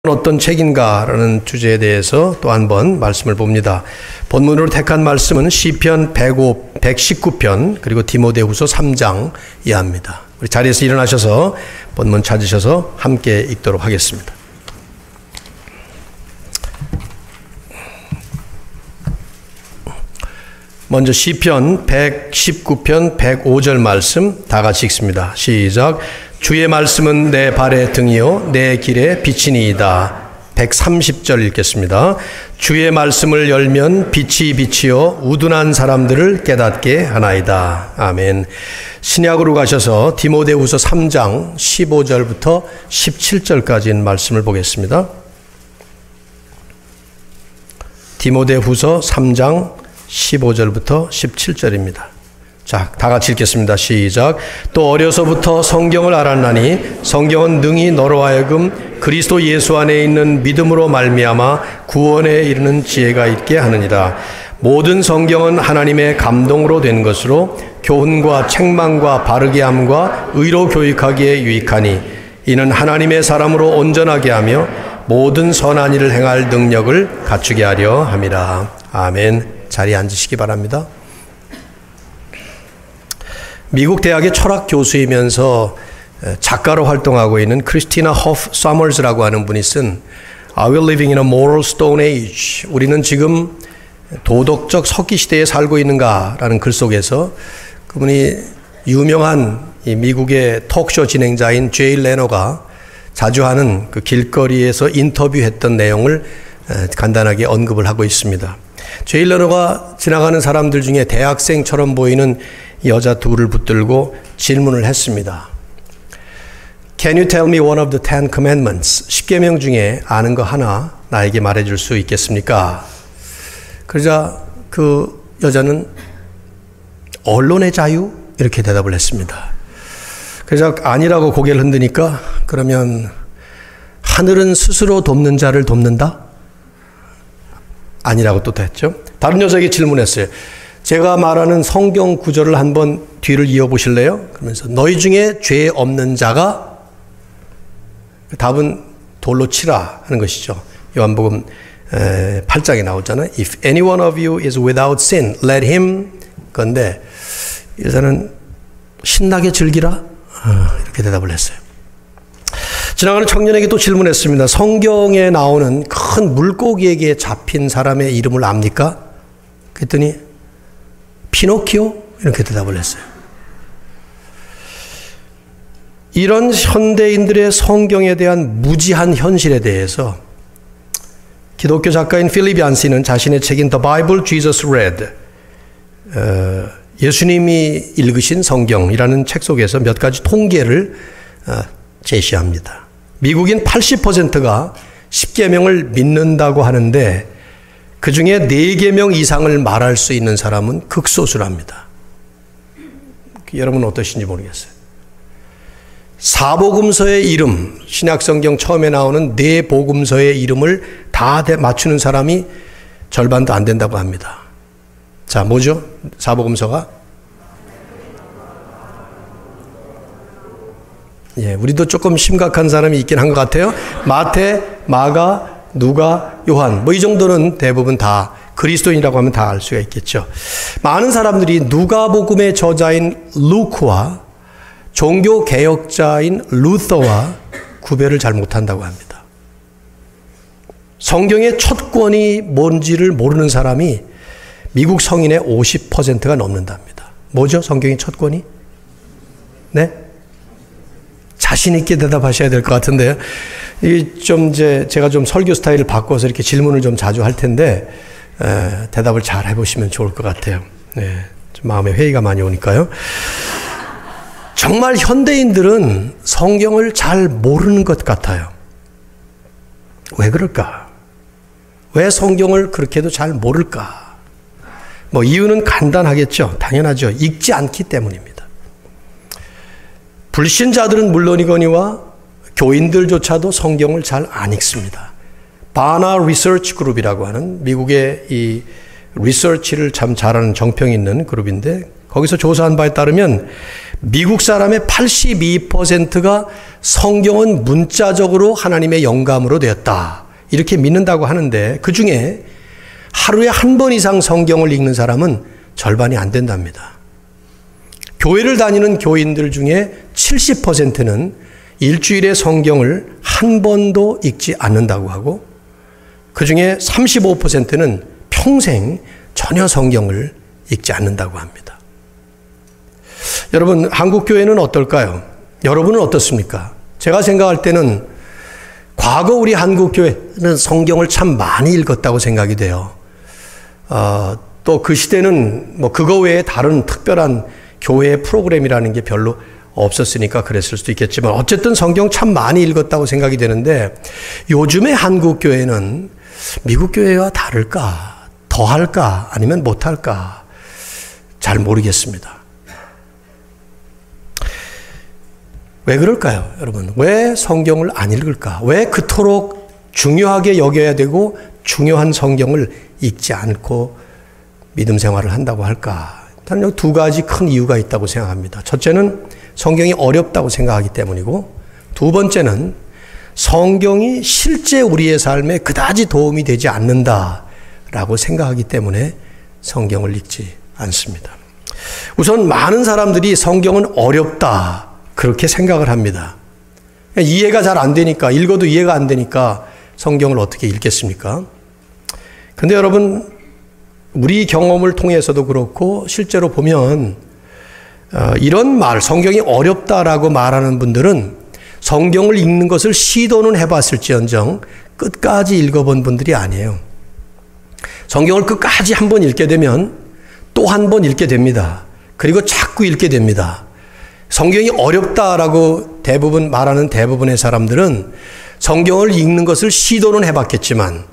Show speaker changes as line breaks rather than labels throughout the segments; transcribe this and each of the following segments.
어떤 책인가라는 주제에 대해서 또 한 번 말씀을 봅니다. 본문으로 택한 말씀은 시편 119편 그리고 디모데후서 3장 이하입니다. 우리 자리에서 일어나셔서 본문 찾으셔서 함께 읽도록 하겠습니다. 먼저 시편 119편 105절 말씀 다 같이 읽습니다. 시작. 주의 말씀은 내 발의 등이요 내 길의 빛이니이다. 130절 읽겠습니다. 주의 말씀을 열면 빛이 비치어 우둔한 사람들을 깨닫게 하나이다. 아멘. 신약으로 가셔서 디모데후서 3장 15절부터 17절까지인 말씀을 보겠습니다. 디모데후서 3장 15절부터 17절입니다. 자, 다 같이 읽겠습니다. 시작. 또 어려서부터 성경을 알았나니 성경은 능히 너로 하여금 그리스도 예수 안에 있는 믿음으로 말미암아 구원에 이르는 지혜가 있게 하느니라. 모든 성경은 하나님의 감동으로 된 것으로 교훈과 책망과 바르게 함과 의로 교육하기에 유익하니 이는 하나님의 사람으로 온전하게 하며 모든 선한 일을 행할 능력을 갖추게 하려 함이라. 아멘. 자리에 앉으시기 바랍니다. 미국 대학의 철학 교수이면서 작가로 활동하고 있는 크리스티나 허프 서머즈라고 하는 분이 쓴 Are we living in a moral stone age? 우리는 지금 도덕적 석기 시대에 살고 있는가라는 글 속에서 그분이 유명한 이 미국의 톡쇼 진행자인 제이 레노가 자주 하는 그 길거리에서 인터뷰했던 내용을 간단하게 언급을 하고 있습니다. 제이 레노가 지나가는 사람들 중에 대학생처럼 보이는 여자 둘을 붙들고 질문을 했습니다. Can you tell me one of the Ten Commandments? 10계명 중에 아는 거 하나 나에게 말해줄 수 있겠습니까? 그러자 그 여자는 언론의 자유? 이렇게 대답을 했습니다. 그래서 아니라고 고개를 흔드니까 그러면 하늘은 스스로 돕는 자를 돕는다? 아니라고 또 했죠. 다른 여자에게 질문했어요. 제가 말하는 성경 구절을 한번 뒤를 이어보실래요? 그러면서 너희 중에 죄 없는 자가 답은 돌로 치라 하는 것이죠. 요한복음 8장에 나오잖아요. If any one of you is without sin, let him. 그런데 여자는 신나게 즐기라 이렇게 대답을 했어요. 지나가는 청년에게 또 질문했습니다. 성경에 나오는 큰 물고기에게 잡힌 사람의 이름을 압니까? 그랬더니 피노키오? 이렇게 대답을 했어요. 이런 현대인들의 성경에 대한 무지한 현실에 대해서 기독교 작가인 필립 얀시는 자신의 책인 The Bible Jesus Read, 예수님이 읽으신 성경이라는 책 속에서 몇 가지 통계를 제시합니다. 미국인 80%가 10계명을 믿는다고 하는데 그 중에 4계명 이상을 말할 수 있는 사람은 극소수랍니다. 여러분은 어떠신지 모르겠어요. 사복음서의 이름, 신약성경 처음에 나오는 4복음서의 이름을 다 맞추는 사람이 절반도 안 된다고 합니다. 자, 뭐죠? 사복음서가? 예, 우리도 조금 심각한 사람이 있긴 한 것 같아요. 마태, 마가, 누가, 요한, 뭐 이 정도는 대부분 다 그리스도인이라고 하면 다 알 수가 있겠죠. 많은 사람들이 누가복음의 저자인 루크와 종교 개혁자인 루터와 구별을 잘 못한다고 합니다. 성경의 첫 권이 뭔지를 모르는 사람이 미국 성인의 50%가 넘는답니다. 뭐죠? 성경의 첫 권이? 네? 자신 있게 대답하셔야 될 것 같은데요. 제가 좀 설교 스타일을 바꿔서 이렇게 질문을 좀 자주 할 텐데, 대답을 잘 해보시면 좋을 것 같아요. 네, 좀 마음에 회의가 많이 오니까요. 정말 현대인들은 성경을 잘 모르는 것 같아요. 왜 그럴까? 왜 성경을 그렇게도 잘 모를까? 뭐 이유는 간단하겠죠. 당연하죠. 읽지 않기 때문입니다. 불신자들은 물론이거니와 교인들조차도 성경을 잘 안 읽습니다. 바나 리서치 그룹이라고 하는 미국의 이 리서치를 참 잘하는 정평이 있는 그룹인데 거기서 조사한 바에 따르면 미국 사람의 82%가 성경은 문자적으로 하나님의 영감으로 되었다, 이렇게 믿는다고 하는데 그 중에 하루에 한 번 이상 성경을 읽는 사람은 절반이 안 된답니다. 교회를 다니는 교인들 중에 70%는 일주일에 성경을 한 번도 읽지 않는다고 하고 그 중에 35%는 평생 전혀 성경을 읽지 않는다고 합니다. 여러분, 한국 교회는 어떨까요? 여러분은 어떻습니까? 제가 생각할 때는 과거 우리 한국 교회는 성경을 참 많이 읽었다고 생각이 돼요. 또 그 시대는 뭐 그거 외에 다른 특별한 교회의 프로그램이라는 게 별로 없었으니까 그랬을 수도 있겠지만 어쨌든 성경 참 많이 읽었다고 생각이 되는데 요즘의 한국 교회는 미국 교회와 다를까? 더 할까? 아니면 못 할까? 잘 모르겠습니다. 왜 그럴까요, 여러분? 왜 성경을 안 읽을까? 왜 그토록 중요하게 여겨야 되고 중요한 성경을 읽지 않고 믿음 생활을 한다고 할까? 저는 여기 두 가지 큰 이유가 있다고 생각합니다. 첫째는 성경이 어렵다고 생각하기 때문이고, 두 번째는 성경이 실제 우리의 삶에 그다지 도움이 되지 않는다라고 생각하기 때문에 성경을 읽지 않습니다. 우선 많은 사람들이 성경은 어렵다, 그렇게 생각을 합니다. 이해가 잘 안 되니까, 읽어도 이해가 안 되니까 성경을 어떻게 읽겠습니까? 근데 여러분, 우리 경험을 통해서도 그렇고 실제로 보면 이런 말, 성경이 어렵다라고 말하는 분들은 성경을 읽는 것을 시도는 해봤을지언정 끝까지 읽어본 분들이 아니에요. 성경을 끝까지 한 번 읽게 되면 또 한 번 읽게 됩니다. 그리고 자꾸 읽게 됩니다. 성경이 어렵다라고 대부분 말하는 대부분의 사람들은 성경을 읽는 것을 시도는 해봤겠지만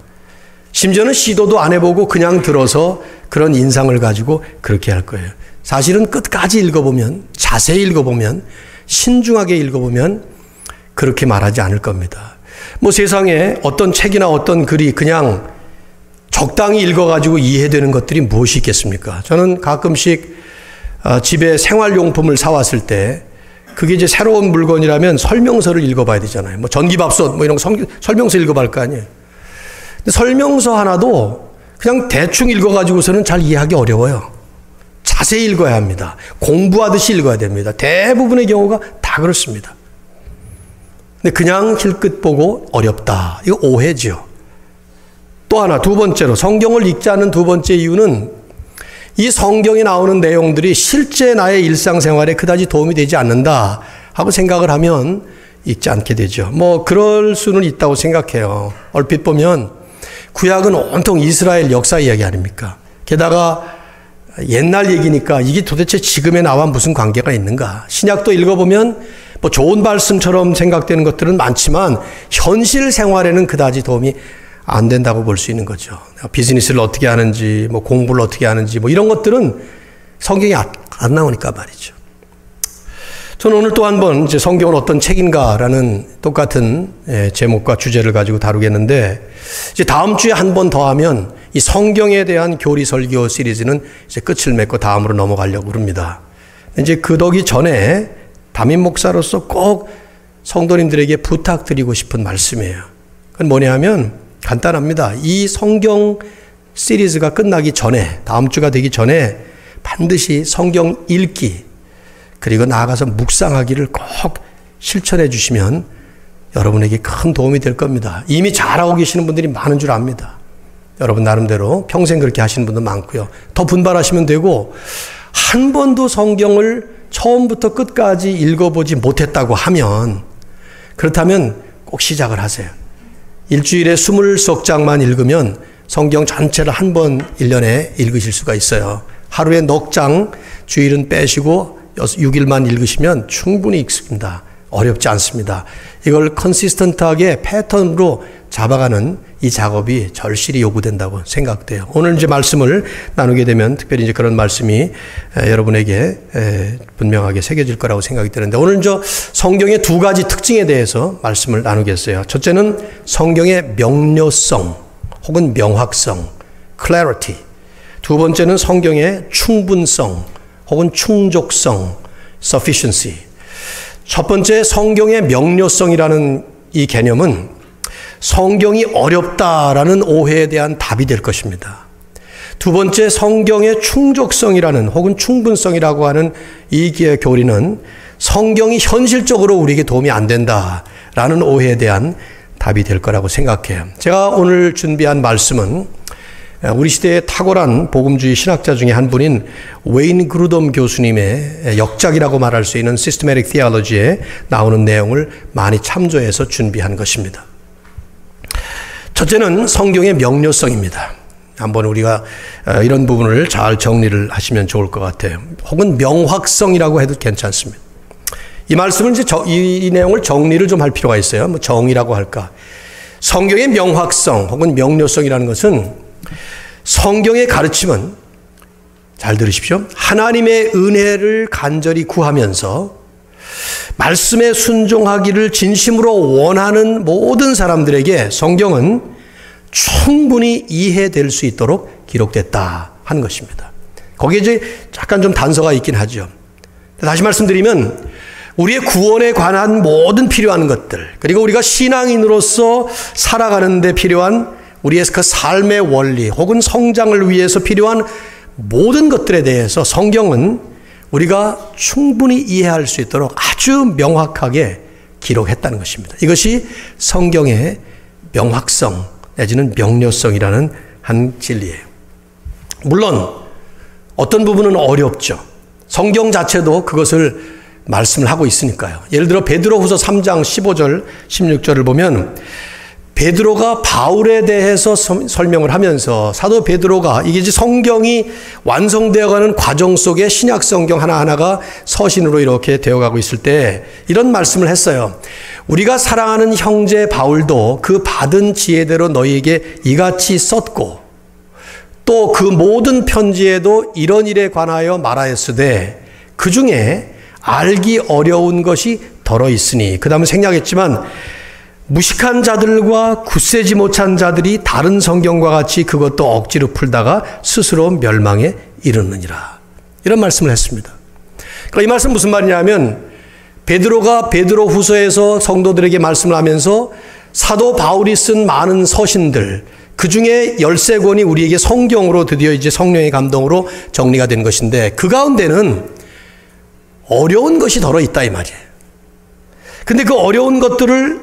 심지어는 시도도 안 해보고 그냥 들어서 그런 인상을 가지고 그렇게 할 거예요. 사실은 끝까지 읽어보면, 자세히 읽어보면, 신중하게 읽어보면 그렇게 말하지 않을 겁니다. 뭐 세상에 어떤 책이나 어떤 글이 그냥 적당히 읽어가지고 이해되는 것들이 무엇이 있겠습니까? 저는 가끔씩 집에 생활용품을 사왔을 때 그게 이제 새로운 물건이라면 설명서를 읽어봐야 되잖아요. 뭐 전기밥솥 뭐 이런 거 설명서 읽어봐야 할 거 아니에요. 근데 설명서 하나도 그냥 대충 읽어가지고서는 잘 이해하기 어려워요. 자세히 읽어야 합니다. 공부하듯이 읽어야 됩니다. 대부분의 경우가 다 그렇습니다. 근데 그냥 힐끗 보고 어렵다, 이거 오해죠. 또 하나, 두 번째로 성경을 읽지 않는 두 번째 이유는 이 성경에 나오는 내용들이 실제 나의 일상생활에 그다지 도움이 되지 않는다 하고 생각을 하면 읽지 않게 되죠. 뭐 그럴 수는 있다고 생각해요. 얼핏 보면 구약은 온통 이스라엘 역사 이야기 아닙니까? 게다가 옛날 얘기니까 이게 도대체 지금의 나와 무슨 관계가 있는가? 신약도 읽어보면 뭐 좋은 말씀처럼 생각되는 것들은 많지만 현실 생활에는 그다지 도움이 안 된다고 볼 수 있는 거죠. 비즈니스를 어떻게 하는지, 뭐 공부를 어떻게 하는지, 뭐 이런 것들은 성경에 안 나오니까 말이죠. 저는 오늘 또 한 번 이제 성경은 어떤 책인가라는 똑같은 제목과 주제를 가지고 다루겠는데, 이제 다음 주에 한 번 더 하면 이 성경에 대한 교리 설교 시리즈는 이제 끝을 맺고 다음으로 넘어가려고 합니다. 이제 그러기 전에 담임 목사로서 꼭 성도님들에게 부탁드리고 싶은 말씀이에요. 그건 뭐냐 하면 간단합니다. 이 성경 시리즈가 끝나기 전에, 다음 주가 되기 전에 반드시 성경 읽기, 그리고 나아가서 묵상하기를 꼭 실천해 주시면 여러분에게 큰 도움이 될 겁니다. 이미 잘하고 계시는 분들이 많은 줄 압니다. 여러분 나름대로 평생 그렇게 하시는 분도 많고요. 더 분발하시면 되고, 한 번도 성경을 처음부터 끝까지 읽어보지 못했다고 하면, 그렇다면 꼭 시작을 하세요. 일주일에 20석 읽으면 성경 전체를 한 번 1년에 읽으실 수가 있어요. 하루에 넉 장, 주일은 빼시고 6일만 읽으시면 충분히 읽습니다. 어렵지 않습니다. 이걸 컨시스턴트하게 패턴으로 잡아가는 이 작업이 절실히 요구된다고 생각돼요. 오늘 이제 말씀을 나누게 되면 특별히 이제 그런 말씀이 여러분에게 분명하게 새겨질 거라고 생각이 드는데, 오늘 저 성경의 두 가지 특징에 대해서 말씀을 나누겠어요. 첫째는 성경의 명료성 혹은 명확성, clarity. 두 번째는 성경의 충분성 혹은 충족성, sufficiency. 첫 번째, 성경의 명료성이라는 이 개념은 성경이 어렵다라는 오해에 대한 답이 될 것입니다. 두 번째, 성경의 충족성이라는 혹은 충분성이라고 하는 이 교리는 성경이 현실적으로 우리에게 도움이 안 된다라는 오해에 대한 답이 될 거라고 생각해요. 제가 오늘 준비한 말씀은 우리 시대의 탁월한 복음주의 신학자 중에 한 분인 웨인 그루덤 교수님의 역작이라고 말할 수 있는 Systematic Theology에 나오는 내용을 많이 참조해서 준비한 것입니다. 첫째는 성경의 명료성입니다. 한번 우리가 이런 부분을 잘 정리를 하시면 좋을 것 같아요. 혹은 명확성이라고 해도 괜찮습니다. 이 말씀은 이제 이 내용을 정리를 좀 할 필요가 있어요. 뭐 정의라고 할까. 성경의 명확성 혹은 명료성이라는 것은 성경의 가르침은, 잘 들으십시오, 하나님의 은혜를 간절히 구하면서 말씀에 순종하기를 진심으로 원하는 모든 사람들에게 성경은 충분히 이해될 수 있도록 기록됐다 하는 것입니다. 거기에 이제 약간 좀 단서가 있긴 하죠. 다시 말씀드리면 우리의 구원에 관한 모든 필요한 것들, 그리고 우리가 신앙인으로서 살아가는 데 필요한 우리의 그 삶의 원리 혹은 성장을 위해서 필요한 모든 것들에 대해서 성경은 우리가 충분히 이해할 수 있도록 아주 명확하게 기록했다는 것입니다. 이것이 성경의 명확성 내지는 명료성이라는 한 진리예요. 물론 어떤 부분은 어렵죠. 성경 자체도 그것을 말씀을 하고 있으니까요. 예를 들어 베드로후서 3장 15절 16절을 보면 베드로가 바울에 대해서 설명을 하면서 사도 베드로가 이게 이제 성경이 완성되어가는 과정 속에 신약 성경 하나하나가 서신으로 이렇게 되어가고 있을 때 이런 말씀을 했어요. 우리가 사랑하는 형제 바울도 그 받은 지혜대로 너희에게 이같이 썼고 또 그 모든 편지에도 이런 일에 관하여 말하였으되 그 중에 알기 어려운 것이 덜어 있으니, 그 다음에 생략했지만 무식한 자들과 굳세지 못한 자들이 다른 성경과 같이 그것도 억지로 풀다가 스스로 멸망에 이르느니라. 이런 말씀을 했습니다. 그러니까 이 말씀 무슨 말이냐면 베드로가 베드로후서에서 성도들에게 말씀을 하면서 사도 바울이 쓴 많은 서신들, 그 중에 13권이 우리에게 성경으로 드디어 이제 성령의 감동으로 정리가 된 것인데 그 가운데는 어려운 것이 덜어 있다 이 말이에요. 근데 그 어려운 것들을,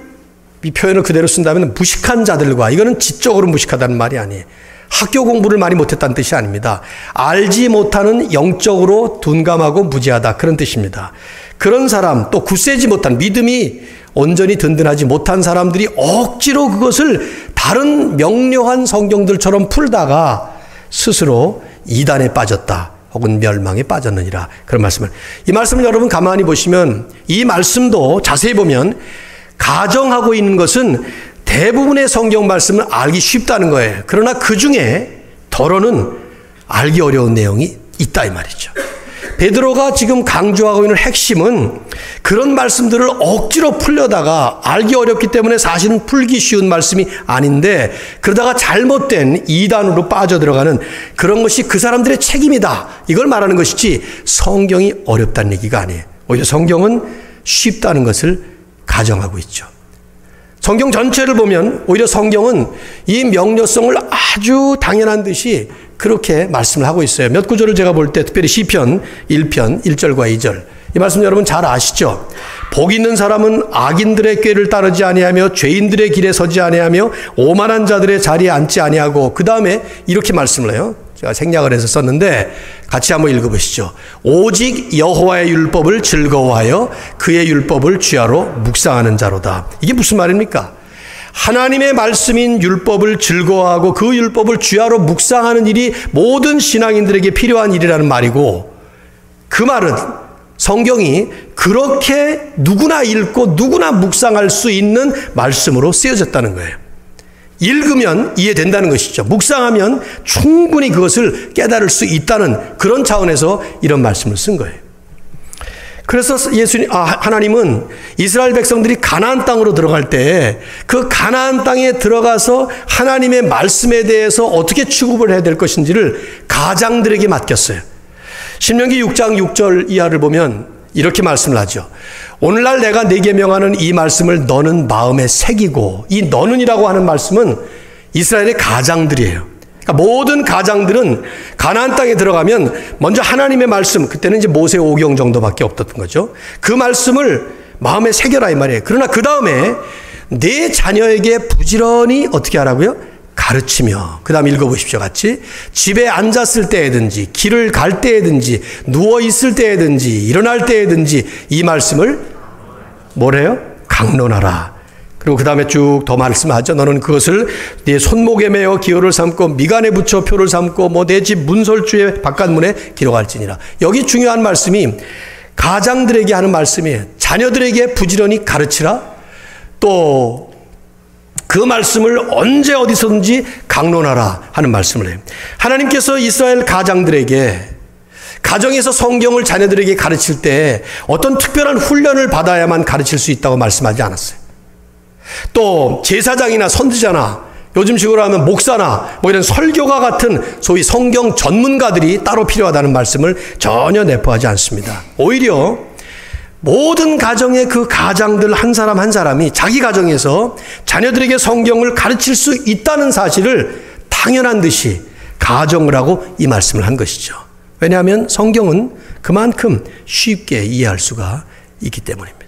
이 표현을 그대로 쓴다면 무식한 자들과, 이거는 지적으로 무식하다는 말이 아니에요. 학교 공부를 많이 못했다는 뜻이 아닙니다. 알지 못하는, 영적으로 둔감하고 무지하다, 그런 뜻입니다. 그런 사람, 또 굳세지 못한, 믿음이 온전히 든든하지 못한 사람들이 억지로 그것을 다른 명료한 성경들처럼 풀다가 스스로 이단에 빠졌다 혹은 멸망에 빠졌느니라, 그런 말씀을. 이 말씀을 여러분 가만히 보시면 이 말씀도 자세히 보면 가정하고 있는 것은 대부분의 성경 말씀을 알기 쉽다는 거예요. 그러나 그 중에 덜어는 알기 어려운 내용이 있다 이 말이죠. 베드로가 지금 강조하고 있는 핵심은 그런 말씀들을 억지로 풀려다가 알기 어렵기 때문에 사실은 풀기 쉬운 말씀이 아닌데 그러다가 잘못된 이단으로 빠져들어가는 그런 것이 그 사람들의 책임이다, 이걸 말하는 것이지 성경이 어렵다는 얘기가 아니에요. 오히려 성경은 쉽다는 것을 가정하고 있죠. 성경 전체를 보면 오히려 성경은 이 명료성을 아주 당연한 듯이 그렇게 말씀을 하고 있어요. 몇 구절을 제가 볼 때 특별히 시편 1편 1절과 2절, 이 말씀 여러분 잘 아시죠? 복 있는 사람은 악인들의 꾀를 따르지 아니하며 죄인들의 길에 서지 아니하며 오만한 자들의 자리에 앉지 아니하고, 그 다음에 이렇게 말씀을 해요. 제가 생략을 해서 썼는데 같이 한번 읽어보시죠. 오직 여호와의 율법을 즐거워하여 그의 율법을 주야로 묵상하는 자로다. 이게 무슨 말입니까? 하나님의 말씀인 율법을 즐거워하고 그 율법을 주야로 묵상하는 일이 모든 신앙인들에게 필요한 일이라는 말이고, 그 말은 성경이 그렇게 누구나 읽고 누구나 묵상할 수 있는 말씀으로 쓰여졌다는 거예요. 읽으면 이해된다는 것이죠. 묵상하면 충분히 그것을 깨달을 수 있다는 그런 차원에서 이런 말씀을 쓴 거예요. 그래서 하나님은 이스라엘 백성들이 가나안 땅으로 들어갈 때 그 가나안 땅에 들어가서 하나님의 말씀에 대해서 어떻게 취급을 해야 될 것인지를 가장들에게 맡겼어요. 신명기 6장 6절 이하를 보면 이렇게 말씀을 하죠. 오늘날 내가 네게 명하는 이 말씀을 너는 마음에 새기고, 이 너는이라고 하는 말씀은 이스라엘의 가장들이에요. 그러니까 모든 가장들은 가나안 땅에 들어가면 먼저 하나님의 말씀, 그때는 이제 모세 오경 정도밖에 없었던 거죠. 그 말씀을 마음에 새겨라 이 말이에요. 그러나 그 다음에 네 자녀에게 부지런히 어떻게 하라고요? 가르치며, 그 다음 읽어보십시오 같이. 집에 앉았을 때에든지 길을 갈 때에든지 누워있을 때에든지 일어날 때에든지 이 말씀을 뭐래요? 강론하라. 그리고 그 다음에 쭉 더 말씀하죠. 너는 그것을 네 손목에 매어 기호를 삼고 미간에 붙여 표를 삼고 내 집 문설주의 바깥문에 기록할지니라. 여기 중요한 말씀이 가장들에게 하는 말씀이에요. 자녀들에게 부지런히 가르치라. 또 그 말씀을 언제 어디서든지 강론하라 하는 말씀을 해요. 하나님께서 이스라엘 가장들에게 가정에서 성경을 자녀들에게 가르칠 때 어떤 특별한 훈련을 받아야만 가르칠 수 있다고 말씀하지 않았어요. 또 제사장이나 선지자나 요즘식으로 하면 목사나 이런 설교가 같은 소위 성경 전문가들이 따로 필요하다는 말씀을 전혀 내포하지 않습니다. 오히려 모든 가정의 그 가장들 한 사람 한 사람이 자기 가정에서 자녀들에게 성경을 가르칠 수 있다는 사실을 당연한 듯이 가정을 하고 이 말씀을 한 것이죠. 왜냐하면 성경은 그만큼 쉽게 이해할 수가 있기 때문입니다.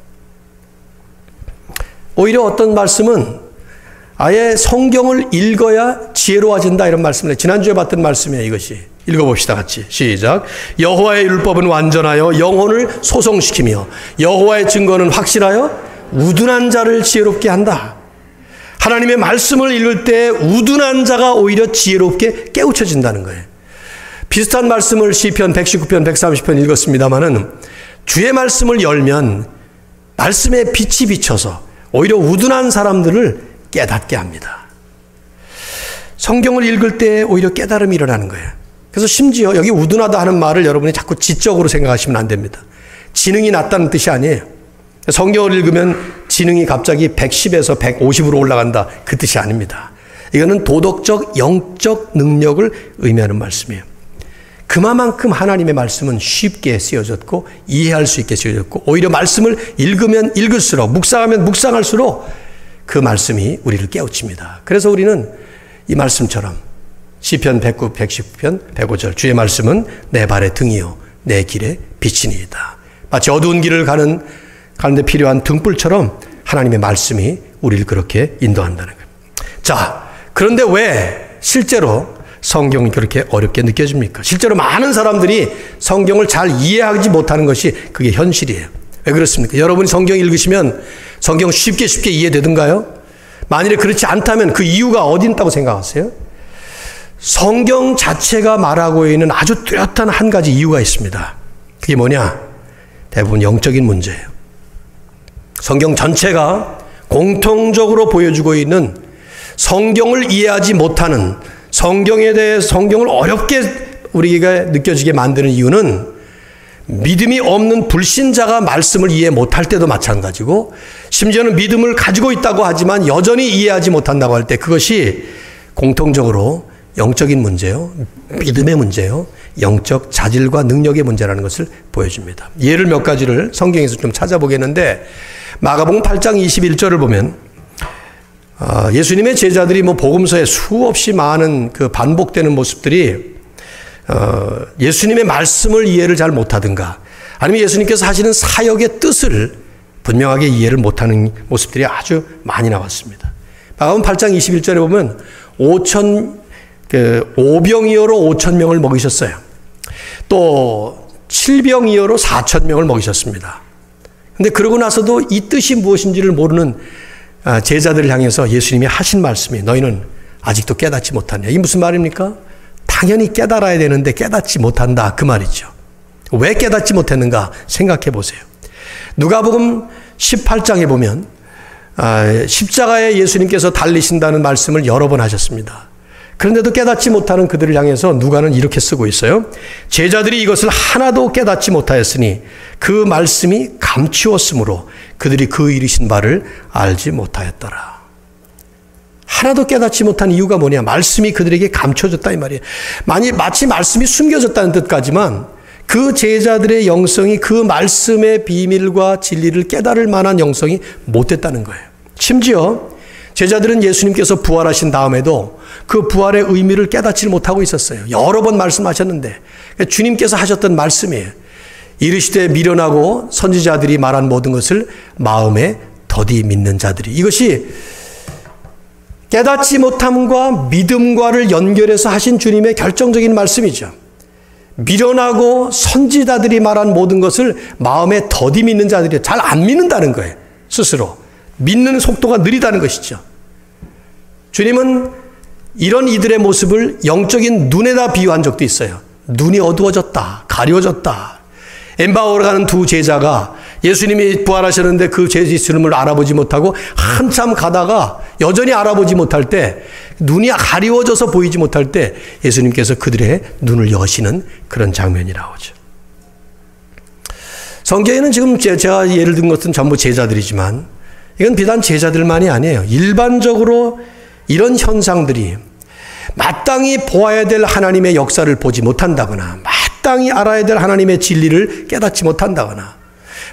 오히려 어떤 말씀은 아예 성경을 읽어야 지혜로워진다 이런 말씀을 해요. 지난주에 봤던 말씀이에요. 이것이. 읽어봅시다 같이. 시작. 여호와의 율법은 완전하여 영혼을 소성시키며 여호와의 증거는 확실하여 우둔한 자를 지혜롭게 한다. 하나님의 말씀을 읽을 때 우둔한 자가 오히려 지혜롭게 깨우쳐진다는 거예요. 비슷한 말씀을 시편 119편 130편 읽었습니다마는 주의 말씀을 열면 말씀의 빛이 비쳐서 오히려 우둔한 사람들을 깨닫게 합니다. 성경을 읽을 때 오히려 깨달음이 일어나는 거예요. 그래서 심지어 여기 우둔하다 하는 말을 여러분이 자꾸 지적으로 생각하시면 안 됩니다. 지능이 낮다는 뜻이 아니에요. 성경을 읽으면 지능이 갑자기 110에서 150으로 올라간다 그 뜻이 아닙니다. 이거는 도덕적 영적 능력을 의미하는 말씀이에요. 그만큼 하나님의 말씀은 쉽게 쓰여졌고 이해할 수 있게 쓰여졌고 오히려 말씀을 읽으면 읽을수록 묵상하면 묵상할수록 그 말씀이 우리를 깨우칩니다. 그래서 우리는 이 말씀처럼 시편 109, 119편 105절 주의 말씀은 내 발의 등이요 내 길의 빛이니이다. 마치 어두운 길을 가는데 필요한 등불처럼 하나님의 말씀이 우리를 그렇게 인도한다는 거예요. 자, 그런데 왜 실제로 성경이 그렇게 어렵게 느껴집니까? 실제로 많은 사람들이 성경을 잘 이해하지 못하는 것이 그게 현실이에요. 왜 그렇습니까? 여러분이 성경 읽으시면 성경 쉽게 이해되던가요? 만일에 그렇지 않다면 그 이유가 어디 있다고 생각하세요? 성경 자체가 말하고 있는 아주 뚜렷한 한 가지 이유가 있습니다. 그게 뭐냐? 대부분 영적인 문제예요. 성경 전체가 공통적으로 보여주고 있는 성경을 이해하지 못하는 성경에 대해 성경을 어렵게 우리가 느껴지게 만드는 이유는 믿음이 없는 불신자가 말씀을 이해 못할 때도 마찬가지고 심지어는 믿음을 가지고 있다고 하지만 여전히 이해하지 못한다고 할 때 그것이 공통적으로 영적인 문제요, 믿음의 문제요, 영적 자질과 능력의 문제라는 것을 보여줍니다. 예를 몇 가지를 성경에서 좀 찾아보겠는데 마가복음 8장 21절을 보면 예수님의 제자들이 복음서에 수없이 많은 그 반복되는 모습들이 예수님의 말씀을 이해를 잘 못하든가 아니면 예수님께서 하시는 사역의 뜻을 분명하게 이해를 못하는 모습들이 아주 많이 나왔습니다. 마가복음 8장 21절에 보면 5병이어로 5,000명을 먹이셨어요. 또 7병이어로 4,000명을 먹이셨습니다. 그런데 그러고 나서도 이 뜻이 무엇인지를 모르는 제자들을 향해서 예수님이 하신 말씀이 너희는 아직도 깨닫지 못하냐. 이게 무슨 말입니까? 당연히 깨달아야 되는데 깨닫지 못한다 그 말이죠. 왜 깨닫지 못했는가 생각해 보세요. 누가복음 18장에 보면 십자가에 예수님께서 달리신다는 말씀을 여러 번 하셨습니다. 그런데도 깨닫지 못하는 그들을 향해서 누가는 이렇게 쓰고 있어요. 제자들이 이것을 하나도 깨닫지 못하였으니 그 말씀이 감추었으므로 그들이 그 이르신 바를 알지 못하였더라. 하나도 깨닫지 못한 이유가 뭐냐? 말씀이 그들에게 감춰졌다 이 말이에요. 마치 말씀이 숨겨졌다는 뜻까지만 그 제자들의 영성이 그 말씀의 비밀과 진리를 깨달을 만한 영성이 못 됐다는 거예요. 심지어 제자들은 예수님께서 부활하신 다음에도 그 부활의 의미를 깨닫지 못하고 있었어요. 여러 번 말씀하셨는데 주님께서 하셨던 말씀이에요. 이르시되 미련하고 선지자들이 말한 모든 것을 마음에 더디 믿는 자들이. 이것이 깨닫지 못함과 믿음과를 연결해서 하신 주님의 결정적인 말씀이죠. 미련하고 선지자들이 말한 모든 것을 마음에 더디 믿는 자들이 잘 안 믿는다는 거예요. 스스로. 믿는 속도가 느리다는 것이죠. 주님은 이런 이들의 모습을 영적인 눈에다 비유한 적도 있어요. 눈이 어두워졌다. 가려졌다. 엠바오로 가는 두 제자가 예수님이 부활하셨는데 그 예수님을 알아보지 못하고 한참 가다가 여전히 알아보지 못할 때, 눈이 가리워져서 보이지 못할 때 예수님께서 그들의 눈을 여시는 그런 장면이 나오죠. 성경에는 지금 제가 예를 든 것은 전부 제자들이지만 이건 비단 제자들만이 아니에요. 일반적으로 이런 현상들이 마땅히 보아야 될 하나님의 역사를 보지 못한다거나, 마땅히 알아야 될 하나님의 진리를 깨닫지 못한다거나,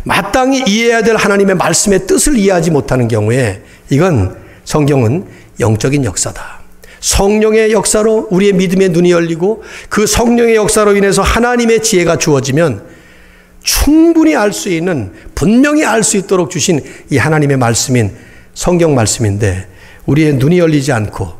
마땅히 이해해야 될 하나님의 말씀의 뜻을 이해하지 못하는 경우에 이건 성경은 영적인 역사다. 성령의 역사로 우리의 믿음의 눈이 열리고 그 성령의 역사로 인해서 하나님의 지혜가 주어지면 충분히 알 수 있는, 분명히 알 수 있도록 주신 이 하나님의 말씀인 성경 말씀인데 우리의 눈이 열리지 않고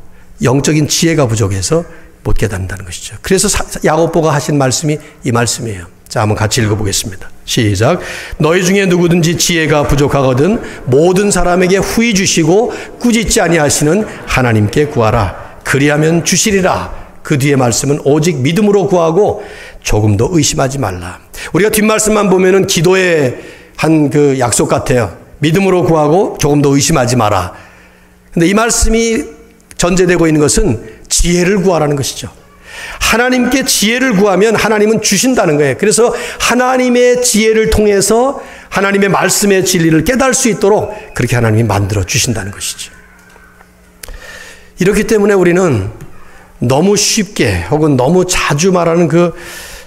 영적인 지혜가 부족해서 못 깨닫는다는 것이죠. 그래서 야고보가 하신 말씀이 이 말씀이에요. 자, 한번 같이 읽어보겠습니다. 시작. 너희 중에 누구든지 지혜가 부족하거든 모든 사람에게 후히 주시고 꾸짖지 아니하시는 하나님께 구하라. 그리하면 주시리라. 그 뒤에 말씀은 오직 믿음으로 구하고 조금도 의심하지 말라. 우리가 뒷말씀만 보면은 기도의 한 그 약속 같아요. 믿음으로 구하고 조금도 의심하지 마라. 근데 이 말씀이 전제되고 있는 것은 지혜를 구하라는 것이죠. 하나님께 지혜를 구하면 하나님은 주신다는 거예요. 그래서 하나님의 지혜를 통해서 하나님의 말씀의 진리를 깨달을 수 있도록 그렇게 하나님이 만들어 주신다는 것이죠. 이렇기 때문에 우리는 너무 쉽게 혹은 너무 자주 말하는 그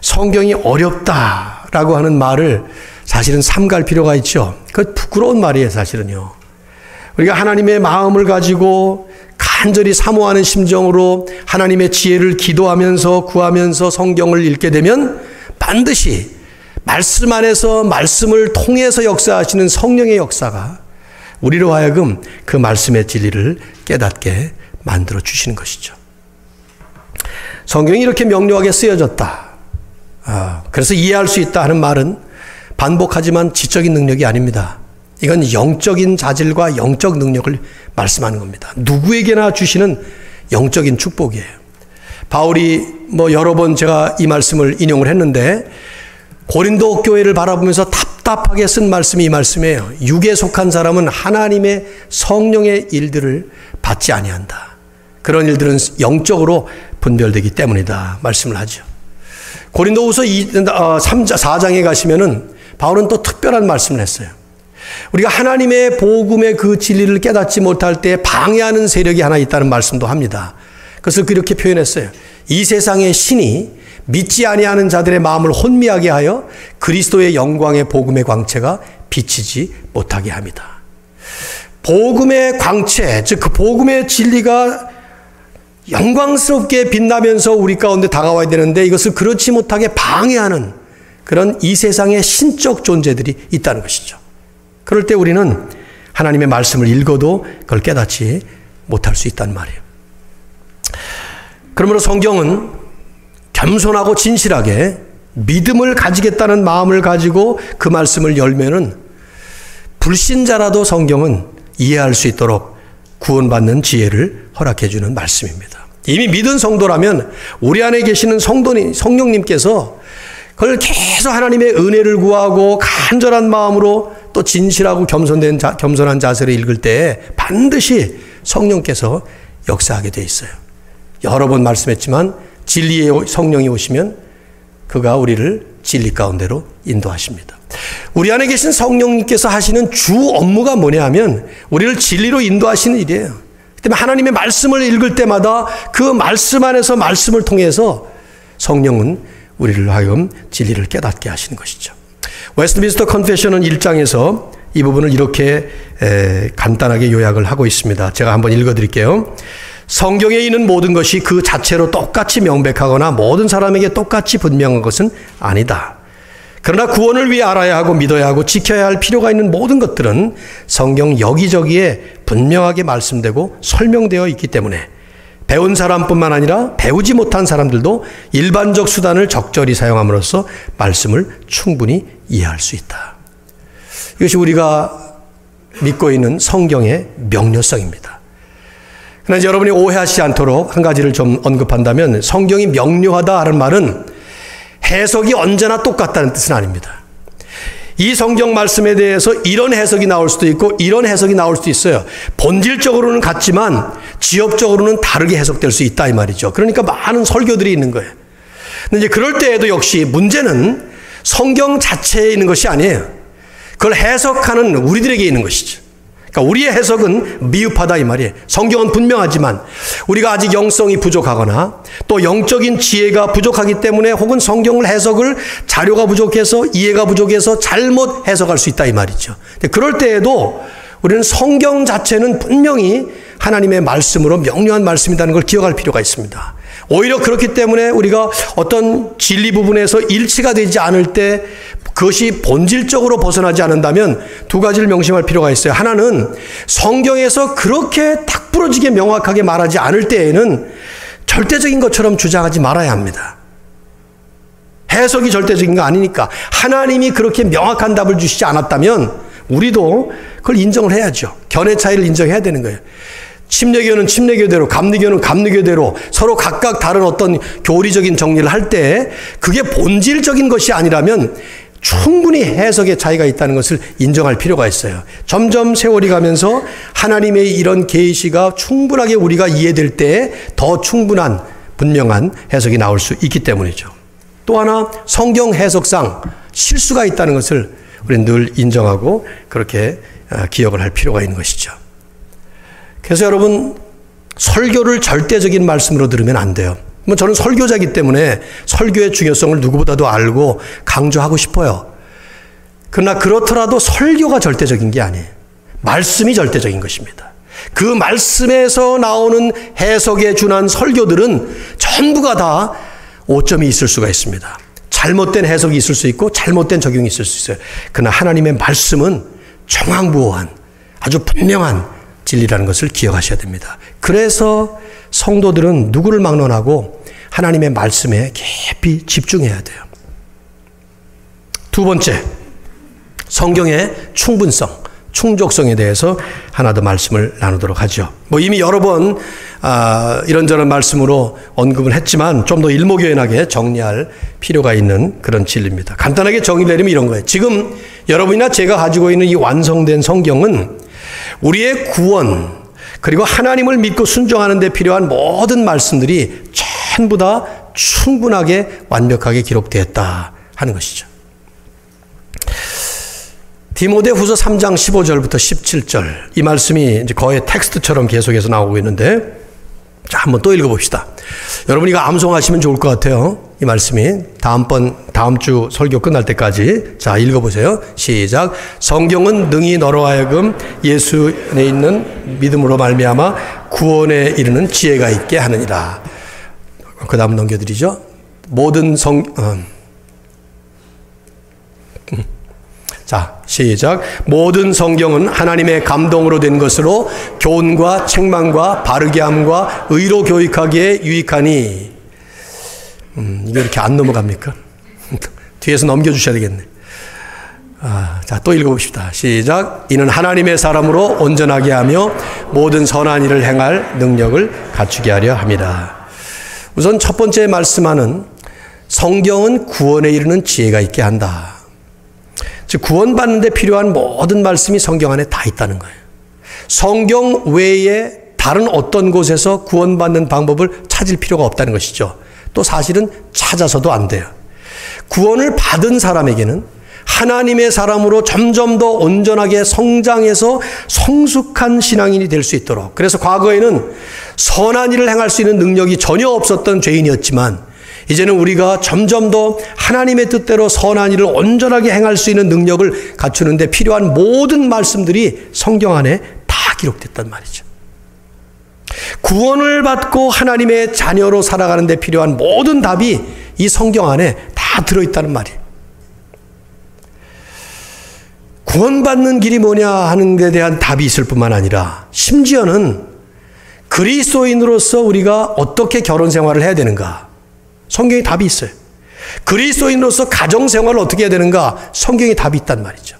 성경이 어렵다라고 하는 말을 사실은 삼갈 필요가 있죠. 그 부끄러운 말이에요, 사실은요. 우리가 하나님의 마음을 가지고 간절히 사모하는 심정으로 하나님의 지혜를 기도하면서 구하면서 성경을 읽게 되면 반드시 말씀 안에서 말씀을 통해서 역사하시는 성령의 역사가 우리로 하여금 그 말씀의 진리를 깨닫게 만들어 주시는 것이죠. 성경이 이렇게 명료하게 쓰여졌다. 그래서 이해할 수 있다 하는 말은 반복하지만 지적인 능력이 아닙니다. 이건 영적인 자질과 영적 능력을 말씀하는 겁니다. 누구에게나 주시는 영적인 축복이에요. 바울이 여러 번 제가 이 말씀을 인용을 했는데 고린도 교회를 바라보면서 답답하게 쓴 말씀이 이 말씀이에요. 육에 속한 사람은 하나님의 성령의 일들을 받지 아니한다. 그런 일들은 영적으로 분별되기 때문이다 말씀을 하죠. 고린도후서 4장에 가시면은 바울은 또 특별한 말씀을 했어요. 우리가 하나님의 복음의 그 진리를 깨닫지 못할 때 방해하는 세력이 하나 있다는 말씀도 합니다. 그것을 그렇게 표현했어요. 이 세상의 신이 믿지 아니하는 자들의 마음을 혼미하게 하여 그리스도의 영광의 복음의 광채가 비치지 못하게 합니다. 복음의 광채, 즉 그 복음의 진리가 영광스럽게 빛나면서 우리 가운데 다가와야 되는데 이것을 그렇지 못하게 방해하는 그런 이 세상의 신적 존재들이 있다는 것이죠. 그럴 때 우리는 하나님의 말씀을 읽어도 그걸 깨닫지 못할 수 있단 말이에요. 그러므로 성경은 겸손하고 진실하게 믿음을 가지겠다는 마음을 가지고 그 말씀을 열면은 불신자라도 성경은 이해할 수 있도록 구원받는 지혜를 허락해 주는 말씀입니다. 이미 믿은 성도라면 우리 안에 계시는 성령님께서 그걸 계속 하나님의 은혜를 구하고 간절한 마음으로 또 진실하고 겸손한 자세로 읽을 때 반드시 성령께서 역사하게 돼 있어요. 여러 번 말씀했지만 진리의 성령이 오시면 그가 우리를 진리 가운데로 인도하십니다. 우리 안에 계신 성령님께서 하시는 주 업무가 뭐냐 하면 우리를 진리로 인도하시는 일이에요. 그 때문에 하나님의 말씀을 읽을 때마다 그 말씀 안에서 말씀을 통해서 성령은 우리를 하여금 진리를 깨닫게 하시는 것이죠. 웨스트민스터 컨페션은 1장에서 이 부분을 이렇게 간단하게 요약을 하고 있습니다. 제가 한번 읽어드릴게요. 성경에 있는 모든 것이 그 자체로 똑같이 명백하거나 모든 사람에게 똑같이 분명한 것은 아니다. 그러나 구원을 위해 알아야 하고 믿어야 하고 지켜야 할 필요가 있는 모든 것들은 성경 여기저기에 분명하게 말씀되고 설명되어 있기 때문에 배운 사람뿐만 아니라 배우지 못한 사람들도 일반적 수단을 적절히 사용함으로써 말씀을 충분히 이해할 수 있다. 이것이 우리가 믿고 있는 성경의 명료성입니다. 그러나 이제 여러분이 오해하시지 않도록 한 가지를 좀 언급한다면 성경이 명료하다는 말은 해석이 언제나 똑같다는 뜻은 아닙니다. 이 성경 말씀에 대해서 이런 해석이 나올 수도 있고 이런 해석이 나올 수도 있어요. 본질적으로는 같지만 지엽적으로는 다르게 해석될 수 있다 이 말이죠. 그러니까 많은 설교들이 있는 거예요. 근데 이제 그럴 때에도 역시 문제는 성경 자체에 있는 것이 아니에요. 그걸 해석하는 우리들에게 있는 것이죠. 그러니까 우리의 해석은 미흡하다 이 말이에요. 성경은 분명하지만 우리가 아직 영성이 부족하거나 또 영적인 지혜가 부족하기 때문에 혹은 성경을 해석을 자료가 부족해서 이해가 부족해서 잘못 해석할 수 있다 이 말이죠. 그럴 때에도 우리는 성경 자체는 분명히 하나님의 말씀으로 명료한 말씀이라는 걸 기억할 필요가 있습니다. 오히려 그렇기 때문에 우리가 어떤 진리 부분에서 일치가 되지 않을 때 그것이 본질적으로 벗어나지 않는다면 두 가지를 명심할 필요가 있어요. 하나는 성경에서 그렇게 딱 부러지게 명확하게 말하지 않을 때에는 절대적인 것처럼 주장하지 말아야 합니다. 해석이 절대적인 거 아니니까. 하나님이 그렇게 명확한 답을 주시지 않았다면 우리도 그걸 인정을 해야죠. 견해 차이를 인정해야 되는 거예요. 침례교는 침례교대로, 감리교는 감리교대로 서로 각각 다른 어떤 교리적인 정리를 할 때 그게 본질적인 것이 아니라면 충분히 해석의 차이가 있다는 것을 인정할 필요가 있어요. 점점 세월이 가면서 하나님의 이런 계시가 충분하게 우리가 이해될 때 더 충분한 분명한 해석이 나올 수 있기 때문이죠. 또 하나 성경 해석상 실수가 있다는 것을 우리는 늘 인정하고 그렇게 기억을 할 필요가 있는 것이죠. 그래서 여러분 설교를 절대적인 말씀으로 들으면 안 돼요. 저는 설교자이기 때문에 설교의 중요성을 누구보다도 알고 강조하고 싶어요. 그러나 그렇더라도 설교가 절대적인 게 아니에요. 말씀이 절대적인 것입니다. 그 말씀에서 나오는 해석에 준한 설교들은 전부가 다 오점이 있을 수가 있습니다. 잘못된 해석이 있을 수 있고 잘못된 적용이 있을 수 있어요. 그러나 하나님의 말씀은 정황부호한 아주 분명한 진리라는 것을 기억하셔야 됩니다. 그래서 성도들은 누구를 막론하고 하나님의 말씀에 깊이 집중해야 돼요. 두 번째, 성경의 충분성, 충족성에 대해서 하나 더 말씀을 나누도록 하죠. 이미 여러 번 이런저런 말씀으로 언급을 했지만 좀 더 일목요연하게 정리할 필요가 있는 그런 진리입니다. 간단하게 정리를 내리면 이런 거예요. 지금 여러분이나 제가 가지고 있는 이 완성된 성경은 우리의 구원 그리고 하나님을 믿고 순종하는 데 필요한 모든 말씀들이 전부 다 충분하게 완벽하게 기록되었다 하는 것이죠. 디모데후서 3장 15절부터 17절 이 말씀이 이제 거의 텍스트처럼 계속해서 나오고 있는데 자, 한번 또 읽어봅시다. 여러분 이거 암송하시면 좋을 것 같아요. 이 말씀이 다음 주 설교 끝날 때까지 자 읽어보세요. 시작. 성경은 능히 너로 하여금 예수 안에 있는 믿음으로 말미암아 구원에 이르는 지혜가 있게 하느니라. 그 다음 넘겨드리죠. 자, 시작. 모든 성경은 하나님의 감동으로 된 것으로 교훈과 책망과 바르게 함과 의로 교육하기에 유익하니. 이게 이렇게 안 넘어갑니까? 뒤에서 넘겨주셔야 되겠네. 자, 또 읽어봅시다. 시작. 이는 하나님의 사람으로 온전하게 하며 모든 선한 일을 행할 능력을 갖추게 하려 함이라. 우선 첫 번째 말씀하는 성경은 구원에 이르는 지혜가 있게 한다. 즉 구원받는 데 필요한 모든 말씀이 성경 안에 다 있다는 거예요. 성경 외에 다른 어떤 곳에서 구원받는 방법을 찾을 필요가 없다는 것이죠. 또 사실은 찾아서도 안 돼요. 구원을 받은 사람에게는 하나님의 사람으로 점점 더 온전하게 성장해서 성숙한 신앙인이 될 수 있도록, 그래서 과거에는 선한 일을 행할 수 있는 능력이 전혀 없었던 죄인이었지만 이제는 우리가 점점 더 하나님의 뜻대로 선한 일을 온전하게 행할 수 있는 능력을 갖추는데 필요한 모든 말씀들이 성경 안에 다 기록됐단 말이죠. 구원을 받고 하나님의 자녀로 살아가는 데 필요한 모든 답이 이 성경 안에 다 들어있다는 말이에요. 구원받는 길이 뭐냐 하는 데 대한 답이 있을 뿐만 아니라 심지어는 그리스도인으로서 우리가 어떻게 결혼 생활을 해야 되는가, 성경에 답이 있어요. 그리스도인으로서 가정생활을 어떻게 해야 되는가, 성경에 답이 있단 말이죠.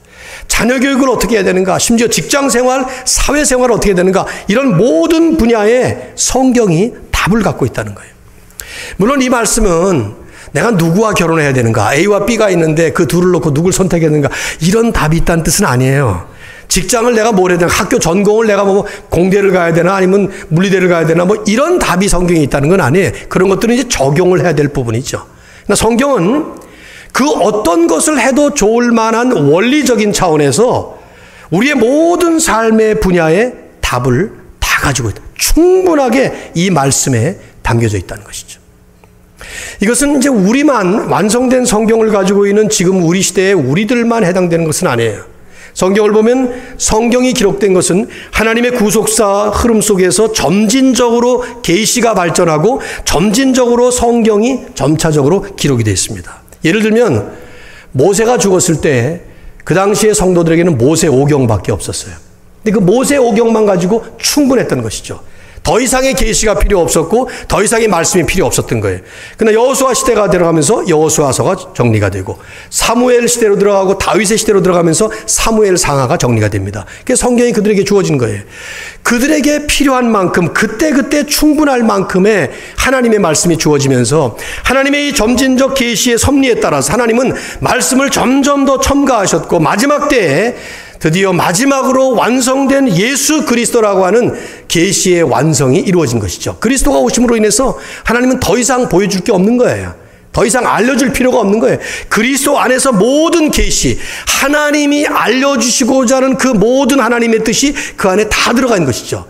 자녀 교육을 어떻게 해야 되는가, 심지어 직장생활, 사회생활을 어떻게 해야 되는가, 이런 모든 분야에 성경이 답을 갖고 있다는 거예요. 물론 이 말씀은 내가 누구와 결혼해야 되는가, A와 B가 있는데 그 둘을 놓고 누굴 선택해야 되는가, 이런 답이 있다는 뜻은 아니에요. 직장을 내가 뭘 해야 되나, 학교 전공을 내가 뭐 공대를 가야 되나 아니면 물리대를 가야 되나, 뭐 이런 답이 성경에 있다는 건 아니에요. 그런 것들은 이제 적용을 해야 될 부분이죠. 그러나 성경은 그 어떤 것을 해도 좋을 만한 원리적인 차원에서 우리의 모든 삶의 분야에 답을 다 가지고 있다. 충분하게 이 말씀에 담겨져 있다는 것이죠. 이것은 이제 우리만, 완성된 성경을 가지고 있는 지금 우리 시대에 우리들만 해당되는 것은 아니에요. 성경을 보면 성경이 기록된 것은 하나님의 구속사 흐름 속에서 점진적으로 계시가 발전하고 점진적으로 성경이 점차적으로 기록이 되어 있습니다. 예를 들면 모세가 죽었을 때 그 당시의 성도들에게는 모세 오경밖에 없었어요. 근데 그 모세 오경만 가지고 충분했던 것이죠. 더 이상의 계시가 필요 없었고 더 이상의 말씀이 필요 없었던 거예요. 그러나 여호수아 시대가 들어가면서 여호수아서가 정리가 되고 사무엘 시대로 들어가고 다윗의 시대로 들어가면서 사무엘 상하가 정리가 됩니다. 그래서 성경이 그들에게 주어진 거예요. 그들에게 필요한 만큼 그때그때 충분할 만큼의 하나님의 말씀이 주어지면서 하나님의 이 점진적 계시의 섭리에 따라서 하나님은 말씀을 점점 더 첨가하셨고 마지막 때에 드디어 마지막으로 완성된 예수 그리스도라고 하는 계시의 완성이 이루어진 것이죠. 그리스도가 오심으로 인해서 하나님은 더 이상 보여줄 게 없는 거예요. 더 이상 알려줄 필요가 없는 거예요. 그리스도 안에서 모든 계시, 하나님이 알려주시고자 하는 그 모든 하나님의 뜻이 그 안에 다 들어가 있는 것이죠.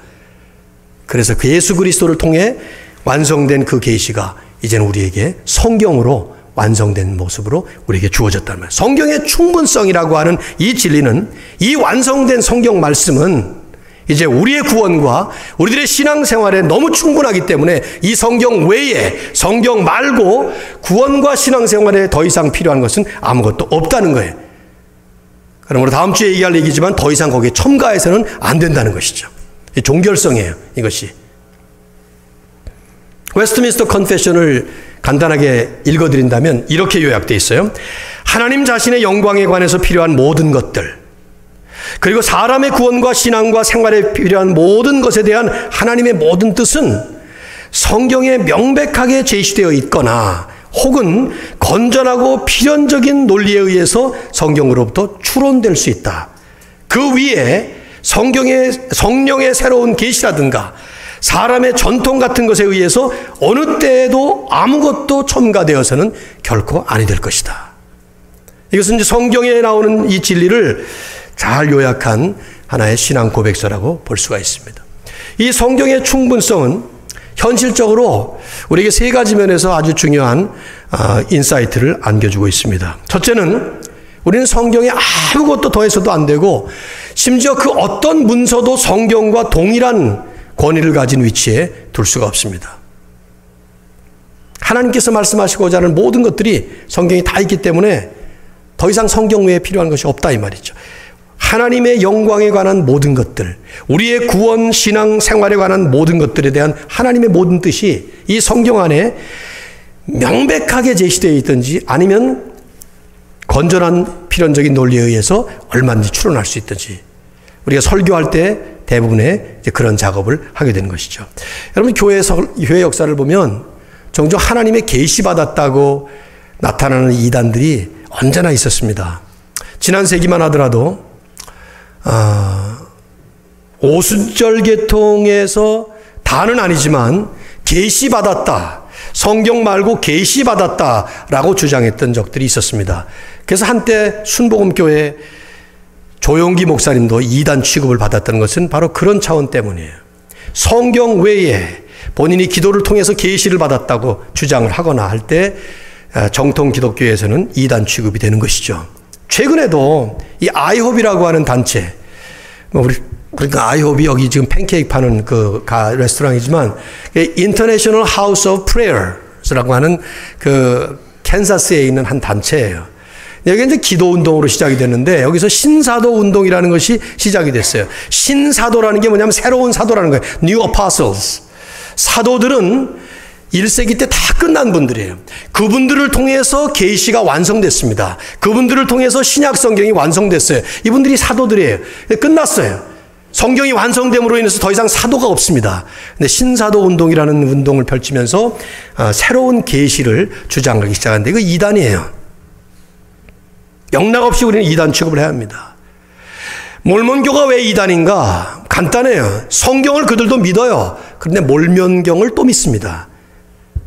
그래서 그 예수 그리스도를 통해 완성된 그 계시가 이제는 우리에게 성경으로 완성된 모습으로 우리에게 주어졌다는 말이에요. 성경의 충분성이라고 하는 이 진리는, 이 완성된 성경 말씀은 이제 우리의 구원과 우리들의 신앙생활에 너무 충분하기 때문에 이 성경 외에, 성경 말고 구원과 신앙생활에 더 이상 필요한 것은 아무것도 없다는 거예요. 그러므로 다음 주에 얘기할 얘기지만 더 이상 거기에 첨가해서는 안 된다는 것이죠. 종결성이에요, 이것이. 웨스트민스터 컨페션을 간단하게 읽어드린다면 이렇게 요약되어 있어요. 하나님 자신의 영광에 관해서 필요한 모든 것들, 그리고 사람의 구원과 신앙과 생활에 필요한 모든 것에 대한 하나님의 모든 뜻은 성경에 명백하게 제시되어 있거나 혹은 건전하고 필연적인 논리에 의해서 성경으로부터 추론될 수 있다. 그 위에 성령의 새로운 계시라든가 사람의 전통 같은 것에 의해서 어느 때에도 아무것도 첨가되어서는 결코 아니 될 것이다. 이것은 이제 성경에 나오는 이 진리를 잘 요약한 하나의 신앙 고백서라고 볼 수가 있습니다. 이 성경의 충분성은 현실적으로 우리에게 세 가지 면에서 아주 중요한 인사이트를 안겨주고 있습니다. 첫째는 우리는 성경에 아무것도 더해서도 안 되고 심지어 그 어떤 문서도 성경과 동일한 권위를 가진 위치에 둘 수가 없습니다. 하나님께서 말씀하시고자 하는 모든 것들이 성경에 다 있기 때문에 더 이상 성경 외에 필요한 것이 없다 이 말이죠. 하나님의 영광에 관한 모든 것들, 우리의 구원, 신앙, 생활에 관한 모든 것들에 대한 하나님의 모든 뜻이 이 성경 안에 명백하게 제시되어 있든지 아니면 건전한 필연적인 논리에 의해서 얼마든지 추론할 수 있든지 우리가 설교할 때 대부분의 이제 그런 작업을 하게 되는 것이죠. 여러분 교회 역사를 보면 종종 하나님의 계시받았다고 나타나는 이단들이 언제나 있었습니다. 지난 세기만 하더라도 오순절 계통에서 다는 아니지만 계시받았다, 성경 말고 계시받았다라고 주장했던 적들이 있었습니다. 그래서 한때 순복음교회 조용기 목사님도 이단 취급을 받았던 것은 바로 그런 차원 때문이에요. 성경 외에 본인이 기도를 통해서 계시를 받았다고 주장을 하거나 할 때 정통 기독교에서는 이단 취급이 되는 것이죠. 최근에도 이 아이홉이라고 하는 단체, 그러니까 아이홉이 여기 지금 팬케이크 파는 그 레스토랑이지만 인터내셔널 하우스 오브 프레어스라고 하는 그 캔자스에 있는 한 단체예요. 여기 이제 기도 운동으로 시작이 됐는데 여기서 신사도 운동이라는 것이 시작이 됐어요. 신사도라는 게 뭐냐면 새로운 사도라는 거예요. New Apostles. 사도들은 1세기 때 다 끝난 분들이에요. 그분들을 통해서 계시가 완성됐습니다. 그분들을 통해서 신약 성경이 완성됐어요. 이분들이 사도들이에요. 끝났어요. 성경이 완성됨으로 인해서 더 이상 사도가 없습니다. 근데 신사도 운동이라는 운동을 펼치면서 새로운 계시를 주장하기 시작하는데 이거 이단이에요. 영락없이 우리는 이단 취급을 해야 합니다. 몰몬교가 왜 이단인가? 간단해요. 성경을 그들도 믿어요. 그런데 몰몬경을 또 믿습니다.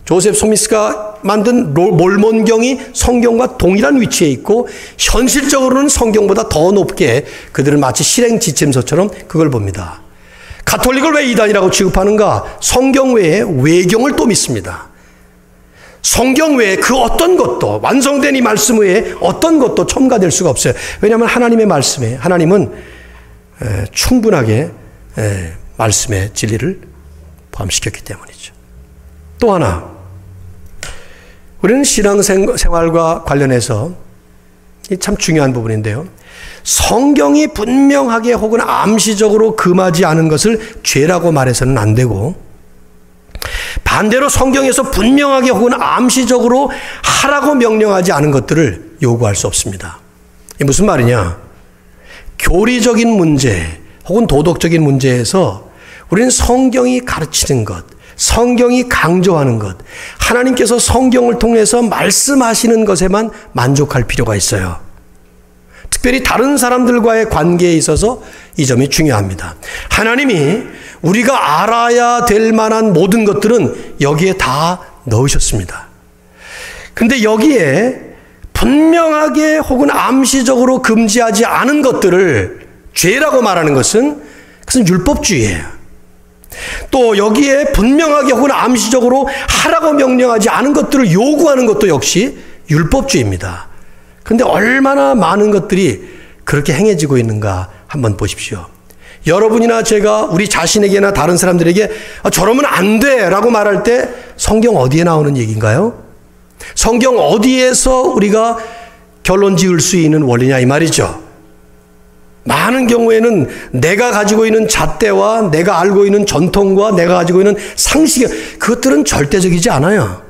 조셉 스미스가 만든 몰몬경이 성경과 동일한 위치에 있고 현실적으로는 성경보다 더 높게 그들은 마치 실행 지침서처럼 그걸 봅니다. 가톨릭을 왜 이단이라고 취급하는가? 성경 외에 외경을 또 믿습니다. 성경 외에 그 어떤 것도, 완성된 이 말씀 외에 어떤 것도 첨가될 수가 없어요. 왜냐하면 하나님의 말씀에, 하나님은 충분하게 말씀의 진리를 포함시켰기 때문이죠. 또 하나, 우리는 신앙생활과 관련해서 참 중요한 부분인데요. 성경이 분명하게 혹은 암시적으로 금하지 않은 것을 죄라고 말해서는 안 되고, 반대로 성경에서 분명하게 혹은 암시적으로 하라고 명령하지 않은 것들을 요구할 수 없습니다. 이게 무슨 말이냐? 교리적인 문제 혹은 도덕적인 문제에서 우리는 성경이 가르치는 것, 성경이 강조하는 것, 하나님께서 성경을 통해서 말씀하시는 것에만 만족할 필요가 있어요. 특별히 다른 사람들과의 관계에 있어서 이 점이 중요합니다. 하나님이 우리가 알아야 될 만한 모든 것들은 여기에 다 넣으셨습니다. 근데 여기에 분명하게 혹은 암시적으로 금지하지 않은 것들을 죄라고 말하는 것은 그것은 율법주의예요. 또 여기에 분명하게 혹은 암시적으로 하라고 명령하지 않은 것들을 요구하는 것도 역시 율법주의입니다. 그런데 얼마나 많은 것들이 그렇게 행해지고 있는가 한번 보십시오. 여러분이나 제가 우리 자신에게나 다른 사람들에게 저러면 안 돼 라고 말할 때 성경 어디에 나오는 얘기인가요? 성경 어디에서 우리가 결론 지을 수 있는 원리냐 이 말이죠. 많은 경우에는 내가 가지고 있는 잣대와 내가 알고 있는 전통과 내가 가지고 있는 상식, 그것들은 절대적이지 않아요.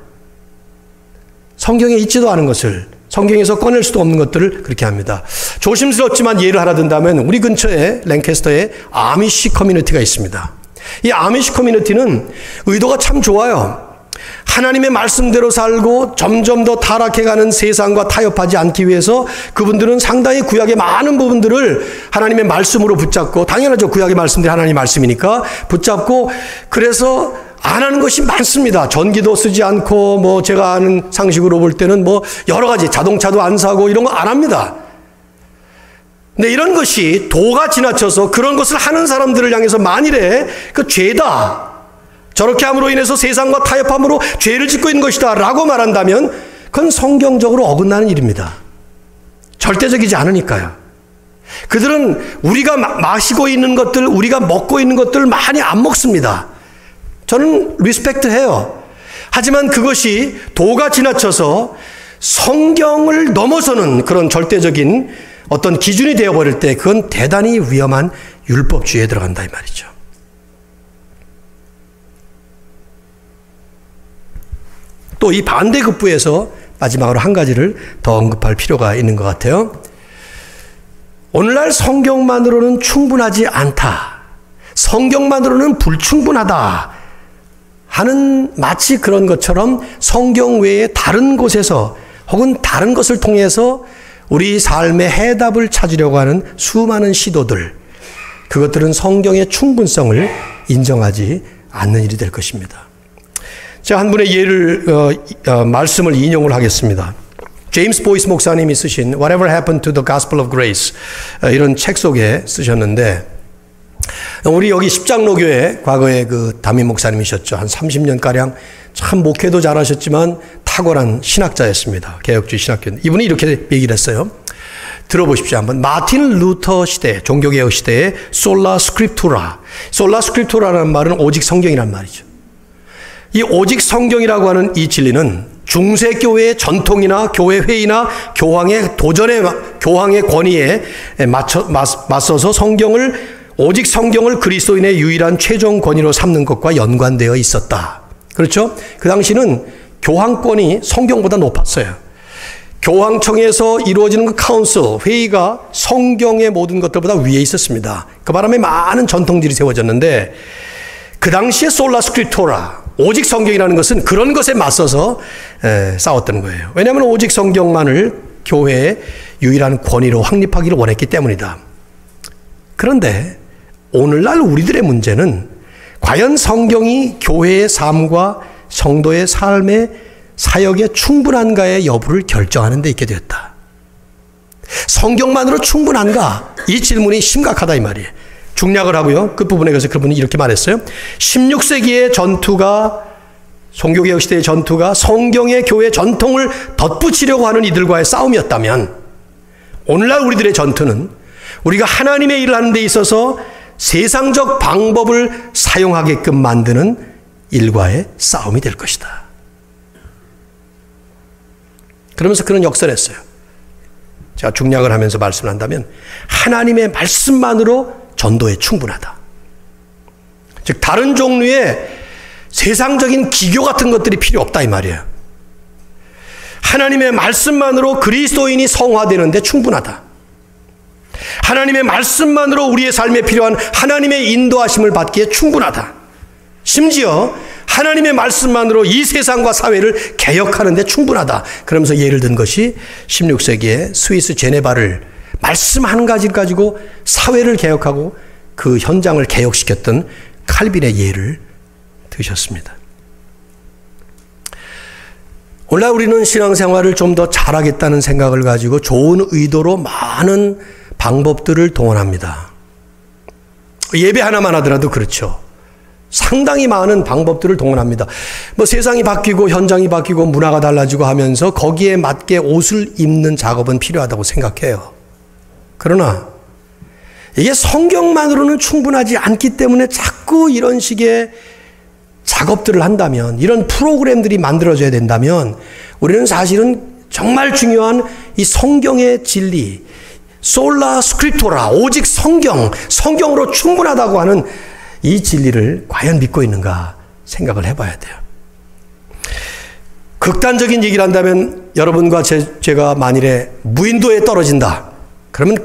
성경에 있지도 않은 것을, 성경에서 꺼낼 수도 없는 것들을 그렇게 합니다. 조심스럽지만 예를 하나 든다면 우리 근처에 랭캐스터에 아미시 커뮤니티가 있습니다. 이 아미시 커뮤니티는 의도가 참 좋아요. 하나님의 말씀대로 살고 점점 더 타락해가는 세상과 타협하지 않기 위해서 그분들은 상당히 구약의 많은 부분들을 하나님의 말씀으로 붙잡고, 당연하죠. 구약의 말씀들이 하나님의 말씀이니까 붙잡고, 그래서 안 하는 것이 많습니다. 전기도 쓰지 않고 제가 아는 상식으로 볼 때는 여러 가지 자동차도 안 사고 이런 거 안 합니다. 근데 이런 것이 도가 지나쳐서 그런 것을 하는 사람들을 향해서 만일에 그 죄다, 저렇게 함으로 인해서 세상과 타협함으로 죄를 짓고 있는 것이다 라고 말한다면 그건 성경적으로 어긋나는 일입니다. 절대적이지 않으니까요. 그들은 우리가 마시고 있는 것들, 우리가 먹고 있는 것들을 많이 안 먹습니다. 저는 리스펙트 해요. 하지만 그것이 도가 지나쳐서 성경을 넘어서는 그런 절대적인 어떤 기준이 되어버릴 때 그건 대단히 위험한 율법주의에 들어간다 이 말이죠. 또 이 반대급부에서 마지막으로 한 가지를 더 언급할 필요가 있는 것 같아요. 오늘날 성경만으로는 충분하지 않다. 성경만으로는 불충분하다. 하는 마치 그런 것처럼 성경 외에 다른 곳에서 혹은 다른 것을 통해서 우리 삶의 해답을 찾으려고 하는 수많은 시도들, 그것들은 성경의 충분성을 인정하지 않는 일이 될 것입니다. 제가 한 분의 말씀을 인용을 하겠습니다. 제임스 보이스 목사님이 쓰신 Whatever Happened to the Gospel of Grace 이런 책 속에 쓰셨는데 우리 여기 십장로교회 과거에 그 담임 목사님이셨죠. 한 30년가량 참 목회도 잘하셨지만 탁월한 신학자였습니다. 개혁주의 신학교. 이분이 이렇게 얘기를 했어요. 들어보십시오. 한번. 마틴 루터 시대, 종교개혁 시대의 솔라 스크립투라. 솔라 스크립투라라는 말은 오직 성경이란 말이죠. 이 오직 성경이라고 하는 이 진리는 중세교회의 전통이나 교회 회의나 교황의 도전에, 교황의 권위에 맞서서 오직 성경을 그리스도인의 유일한 최종 권위로 삼는 것과 연관되어 있었다. 그렇죠? 그 당시는 교황권이 성경보다 높았어요. 교황청에서 이루어지는 그 카운슬, 회의가 성경의 모든 것들보다 위에 있었습니다. 그 바람에 많은 전통들이 세워졌는데 그 당시에 솔라 스크립토라, 오직 성경이라는 것은 그런 것에 맞서서 싸웠던 거예요. 왜냐하면 오직 성경만을 교회의 유일한 권위로 확립하기를 원했기 때문이다. 그런데 오늘날 우리들의 문제는 과연 성경이 교회의 삶과 성도의 삶의 사역에 충분한가의 여부를 결정하는 데 있게 되었다. 성경만으로 충분한가? 이 질문이 심각하다 이 말이에요. 중략을 하고요. 끝부분에 가서 그분이 이렇게 말했어요. 16세기의 전투가, 종교개혁 시대의 전투가 성경의 교회 전통을 덧붙이려고 하는 이들과의 싸움이었다면 오늘날 우리들의 전투는 우리가 하나님의 일을 하는 데 있어서 세상적 방법을 사용하게끔 만드는 일과의 싸움이 될 것이다. 그러면서 그런 역설을 했어요. 제가 중략을 하면서 말씀을 한다면 하나님의 말씀만으로 전도에 충분하다. 즉 다른 종류의 세상적인 기교 같은 것들이 필요 없다 이 말이에요. 하나님의 말씀만으로 그리스도인이 성화되는 데 충분하다. 하나님의 말씀만으로 우리의 삶에 필요한 하나님의 인도하심을 받기에 충분하다. 심지어 하나님의 말씀만으로 이 세상과 사회를 개혁하는 데 충분하다. 그러면서 예를 든 것이 16세기에 스위스 제네바를 말씀 한 가지를 가지고 사회를 개혁하고 그 현장을 개혁시켰던 칼빈의 예를 드셨습니다. 오늘날 우리는 신앙생활을 좀 더 잘하겠다는 생각을 가지고 좋은 의도로 많은 방법들을 동원합니다. 예배 하나만 하더라도 그렇죠. 상당히 많은 방법들을 동원합니다. 뭐 세상이 바뀌고 현장이 바뀌고 문화가 달라지고 하면서 거기에 맞게 옷을 입는 작업은 필요하다고 생각해요. 그러나 이게 성경만으로는 충분하지 않기 때문에 자꾸 이런 식의 작업들을 한다면, 이런 프로그램들이 만들어져야 된다면 우리는 사실은 정말 중요한 이 성경의 진리, 솔라 스크립토라, 오직 성경으로 충분하다고 하는 이 진리를 과연 믿고 있는가 생각을 해봐야 돼요. 극단적인 얘기를 한다면 여러분과 제가 만일에 무인도에 떨어진다. 그러면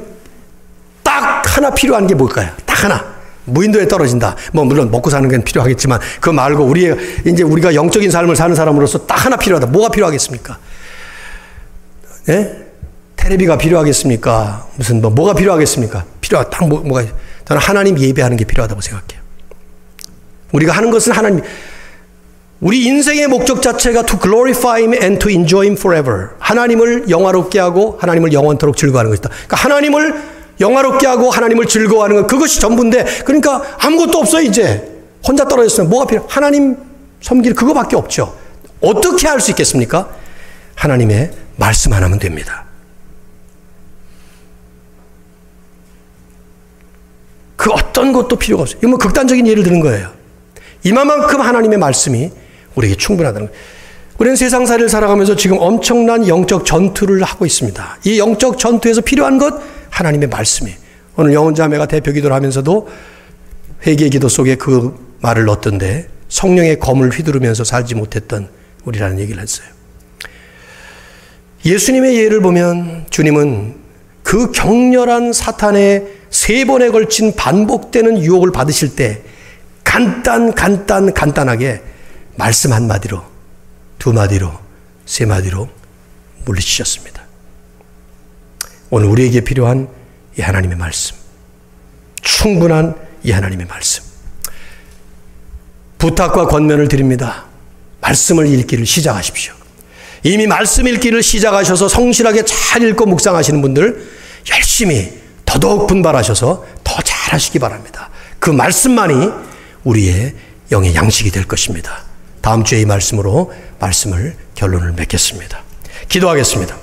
딱 하나 필요한 게 뭘까요? 딱 하나. 무인도에 떨어진다. 뭐 물론 먹고 사는 건 필요하겠지만 그거 말고 우리가 영적인 삶을 사는 사람으로서 딱 하나 필요하다. 뭐가 필요하겠습니까? 예? 테레비가 필요하겠습니까? 무슨 뭐가 필요하겠습니까? 딱 뭐가 저는 하나님 예배하는 게 필요하다고 생각해요. 우리가 하는 것은 하나님, 우리 인생의 목적 자체가 to glorify Him and to enjoy Him forever. 하나님을 영화롭게 하고 하나님을 영원토록 즐거워하는 것이다. 그러니까 하나님을 영화롭게 하고 하나님을 즐거워하는 것, 그것이 전부인데, 그러니까 아무것도 없어요 이제. 혼자 떨어졌으면 뭐가 필요해? 하나님 섬길 그거밖에 없죠. 어떻게 할 수 있겠습니까? 하나님의 말씀 하나면 됩니다. 그 어떤 것도 필요가 없어요. 이건 뭐 극단적인 예를 드는 거예요. 이만큼 하나님의 말씀이 우리에게 충분하다는 거예요. 우리는 세상살이를 살아가면서 지금 엄청난 영적 전투를 하고 있습니다. 이 영적 전투에서 필요한 것, 하나님의 말씀이. 오늘 영혼자매가 대표 기도를 하면서도 회개 기도 속에 그 말을 넣었던데, 성령의 검을 휘두르면서 살지 못했던 우리라는 얘기를 했어요. 예수님의 예를 보면 주님은 그 격렬한 사탄의 3번에 걸친 반복되는 유혹을 받으실 때 간단하게 말씀 한마디로, 2마디로, 3마디로 물리치셨습니다. 오늘 우리에게 필요한 이 하나님의 말씀, 충분한 이 하나님의 말씀, 부탁과 권면을 드립니다. 말씀을 읽기를 시작하십시오. 이미 말씀 읽기를 시작하셔서 성실하게 잘 읽고 묵상하시는 분들 열심히 더더욱 분발하셔서 더 잘하시기 바랍니다. 그 말씀만이 우리의 영의 양식이 될 것입니다. 다음 주에 이 말씀으로 말씀을 결론을 맺겠습니다. 기도하겠습니다.